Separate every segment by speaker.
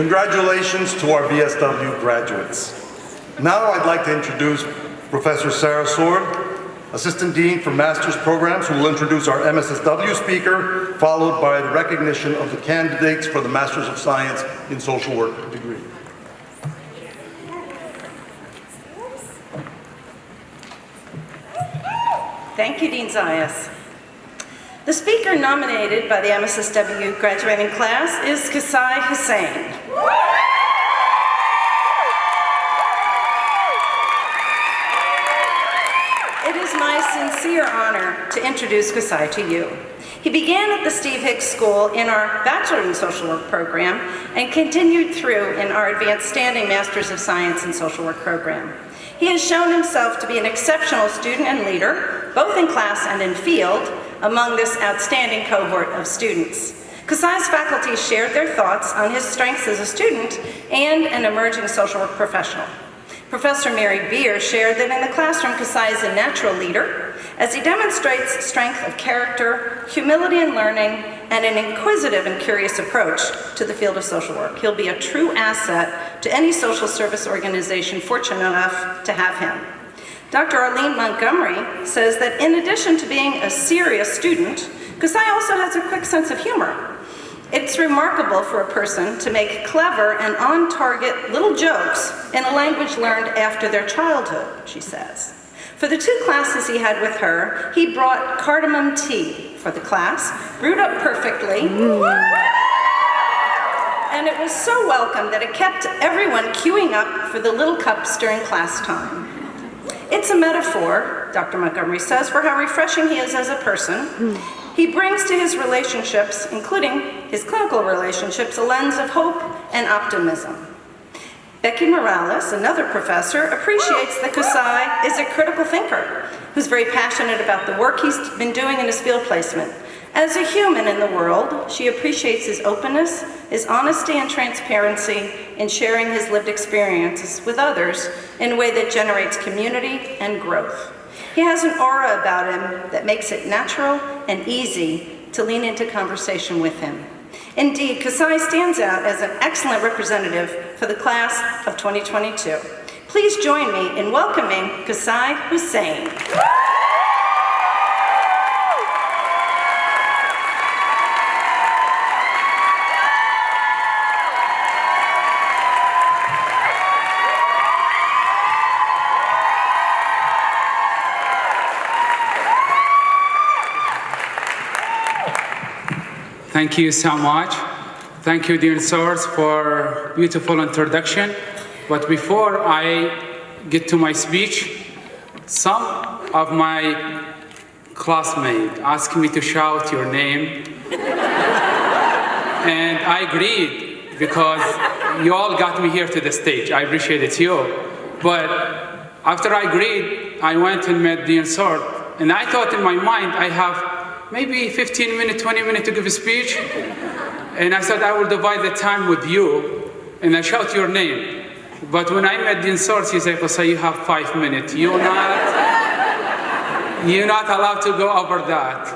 Speaker 1: Congratulations to our VSW graduates. Now I'd like to introduce Professor Sarah Sword, Assistant Dean for Master's Programs, who will introduce our MSSW speaker, followed by the recognition of the candidates for the Masters of Science in Social Work degree.
Speaker 2: Thank you, Dean Zayas. The speaker nominated by the MSSW graduating class is Kasai Hussain. It is my sincere honor to introduce Kasai to you. He began at the Steve Hicks School in our Bachelor in Social Work program and continued through in our Advanced Standing Masters of Science in Social Work program. He has shown himself to be an exceptional student and leader, both in class and in field, among this outstanding cohort of students. Kasai's faculty shared their thoughts on his strengths as a student and an emerging social work professional. Professor Mary Beer shared that in the classroom, Kasai is a natural leader, as he demonstrates strength of character, humility in learning, and an inquisitive and curious approach to the field of social work. He'll be a true asset to any social service organization fortunate enough to have him. Dr. Arlene Montgomery says that in addition to being a serious student, Kasai also has a quick sense of humor. It's remarkable for a person to make clever and on-target little jokes in a language learned after their childhood, she says. For the 2 classes he had with her, he brought cardamom tea for the class, brewed up perfectly, and it was so welcome that it kept everyone queuing up for the little cups during class time. It's a metaphor, Dr. Montgomery says, for how refreshing he is as a person. He brings to his relationships, including his clinical relationships, a lens of hope and optimism. Becky Morales, another professor, appreciates that Kasai is a critical thinker who's very passionate about the work he's been doing in his field placement. As a human in the world, she appreciates his openness, his honesty and transparency in sharing his lived experiences with others in a way that generates community and growth. He has an aura about him that makes it natural and easy to lean into conversation with him. Indeed, Kasai stands out as an excellent representative for the class of 2022. Please join me in welcoming Kasai Hussain.
Speaker 3: Thank you so much. Thank you, dear Source, for beautiful introduction. But before I get to my speech, some of my classmates asked me to shout your name. And I agreed because you all got me here to the stage. I appreciate it, you. But after I agreed, I went and met Dean Sword. And I thought in my mind, I have maybe 15 minutes, 20 minutes to give a speech. And I said, I will divide the time with you. And I shout your name. But when I met Dean Source, he said, Kasai, you have 5 minutes. You're not allowed to go over that.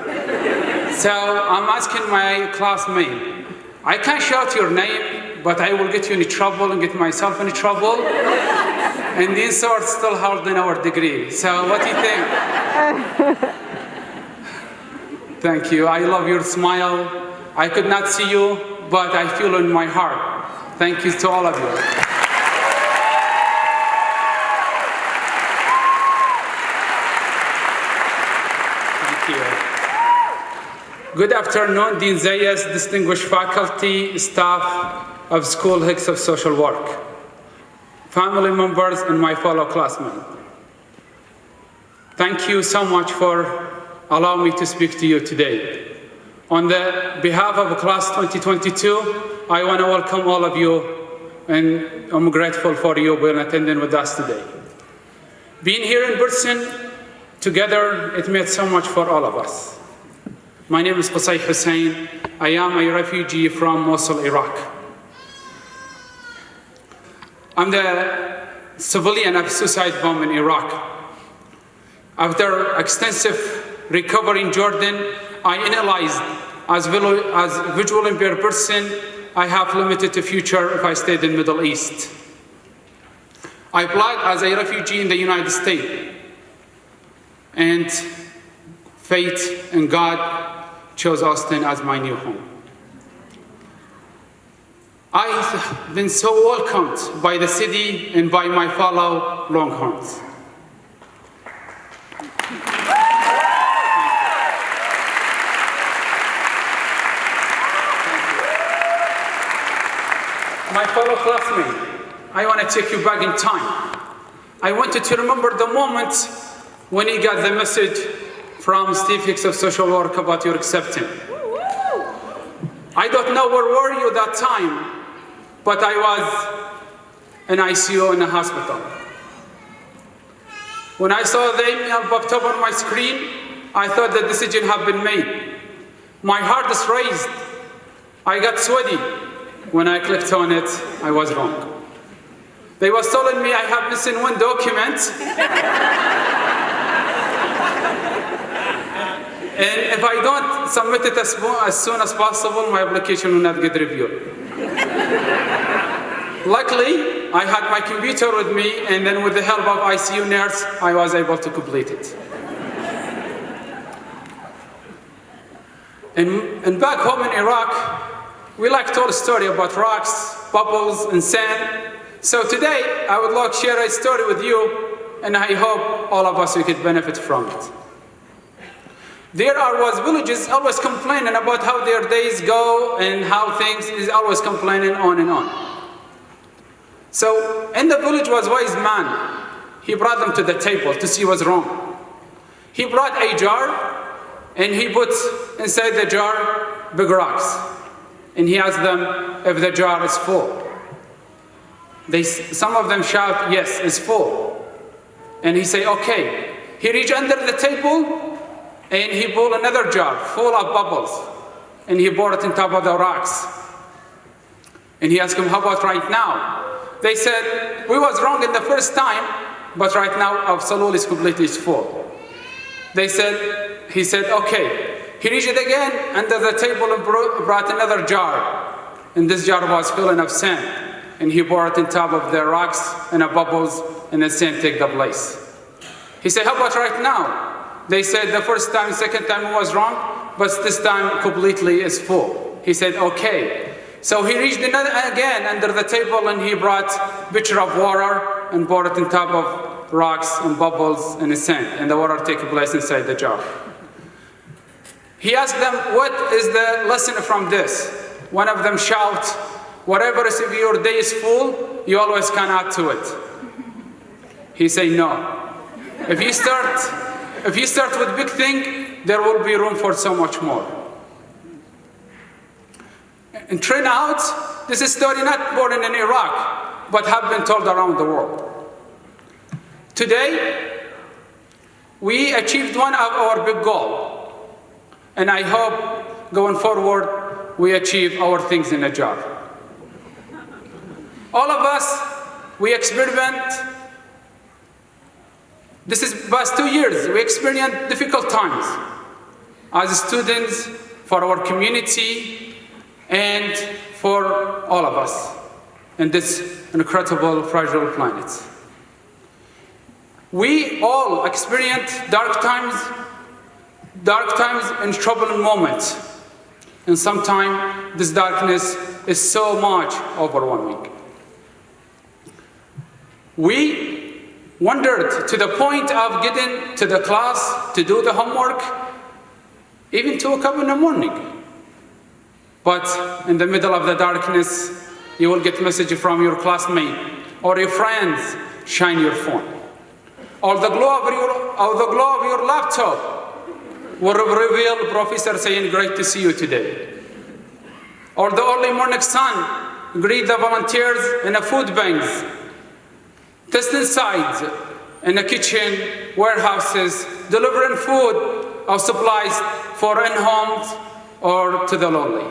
Speaker 3: So I'm asking my classmate, I can't shout your name, but I will get you in trouble and get myself in trouble. And Dean Source still holding our degree. So what do you think? Thank you. I love your smile. I could not see you, but I feel in my heart. Thank you to all of you. Thank you. Good afternoon, Dean Zayas, distinguished faculty, staff of School Hicks of Social Work, family members, and my fellow classmates. Thank you so much for allow me to speak to you today. On the behalf of class 2022, I want to welcome all of you, and I'm grateful for you being attending with us today. Being here in person together, it meant so much for all of us. My name is Kasai Hussain. I am a refugee from Mosul, Iraq. I'm the civilian of suicide bomb in Iraq. After extensive recovery in Jordan, I analyzed as visual impaired person I have limited future if I stayed in Middle East. I applied as a refugee in the United States, and fate and God chose Austin as my new home. I've been so welcomed by the city and by my fellow Longhorns. My fellow classmates, I want to take you back in time. I wanted to remember the moment when you got the message from Steve Hicks of Social Work about your acceptance. I don't know where were you that time, but I was in ICU in a hospital. When I saw the email popped up on my screen, I thought the decision had been made. My heart is raised. I got sweaty. When I clicked on it, I was wrong. They was telling me I have missing one document. And if I don't submit it as soon as possible, my application will not get reviewed. Luckily, I had my computer with me, and then with the help of ICU nurse, I was able to complete it. And back home in Iraq, we like to tell a story about rocks, bubbles, and sand. So today, I would like to share a story with you, and I hope all of us could benefit from it. There was villages always complaining about how their days go and how things is always complaining on and on. So in the village was a wise man. He brought them to the table to see what's wrong. He brought a jar and he put inside the jar big rocks. And he asked them if the jar is full. Some of them shout, yes, it's full. And he said, okay. He reached under the table and he pulled another jar full of bubbles. And he poured it on top of the rocks. And he asked them, how about right now? They said, we was wrong in the first time, but right now absolutely is completely full. He said, okay. He reached it again under the table and brought another jar. And this jar was full of sand. And he poured it on top of the rocks and the bubbles, and the sand took the place. He said, how about right now? They said the first time, second time was wrong, but this time completely is full. He said, okay. So he reached again under the table and he brought a pitcher of water and poured it on top of rocks and bubbles and the sand, and the water took place inside the jar. He asked them, what is the lesson from this? One of them shouted, whatever is if your day is full, you always can add to it. He said, no. If you start with big thing, there will be room for so much more. And turn out, this is story not born in Iraq, but have been told around the world. Today, we achieved one of our big goals. And I hope, going forward, we achieve our things in a jar. All of us, we experiment. This is past 2 years. We experienced difficult times as students, for our community, and for all of us in this incredible, fragile planet. We all experience dark times and troubling moments. And sometimes this darkness is so much overwhelming. We wondered to the point of getting to the class to do the homework, even 2 o'clock in the morning. But in the middle of the darkness, you will get a message from your classmate or your friends, shine your phone. Or the glow of your laptop will reveal the professor saying, great to see you today. Or the early morning sun greet the volunteers in the food banks, testing sites in the kitchen, warehouses, delivering food or supplies for in-homes or to the lonely.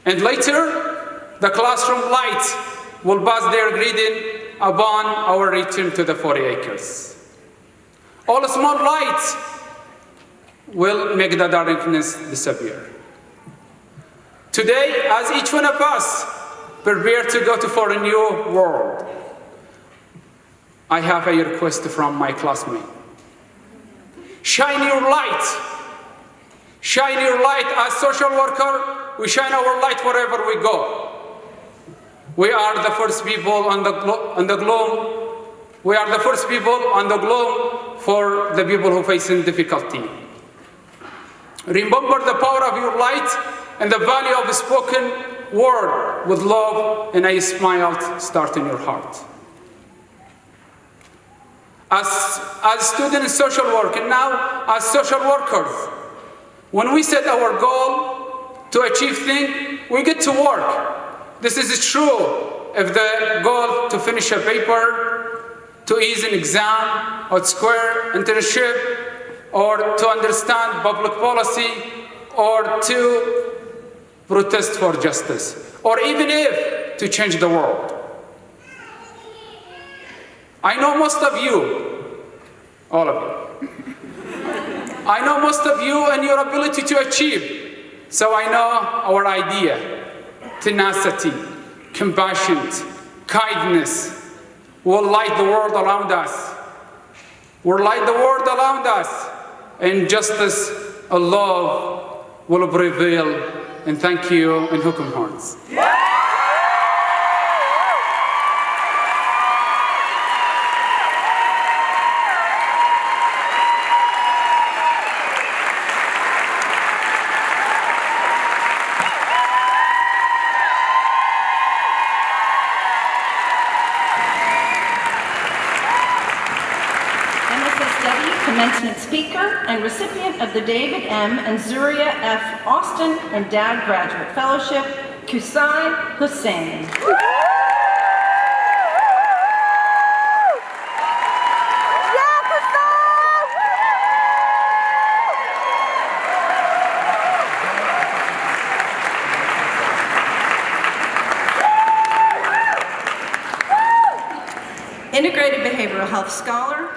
Speaker 3: And later, the classroom lights will pass their greeting upon our return to the 40 acres. All the small lights will make the darkness disappear. Today, as each one of us prepare to go for a new world, I have a request from my classmate. Shine your light. Shine your light as social worker. We shine our light wherever we go. We are the first people on the globe. We are the first people on the globe for the people who face difficulty. Remember the power of your light and the value of a spoken word with love and a smile start in your heart. As students in social work and now as social workers, when we set our goal to achieve things, we get to work. This is true if the goal to finish a paper, to ease an exam, or to square internship, or to understand public policy, or to protest for justice, or even if to change the world. I know most of you, all of you. I know most of you and your ability to achieve. So I know our idea, tenacity, compassion, kindness will light the world around us. Will light the world around us. And justice and love will prevail. And thank you and Hukum Horns.
Speaker 2: Commencement speaker and recipient of the David M. and Zuria F. Austin Endowed Graduate Fellowship, Kusai Hussein. Integrated Behavioral Health Scholar,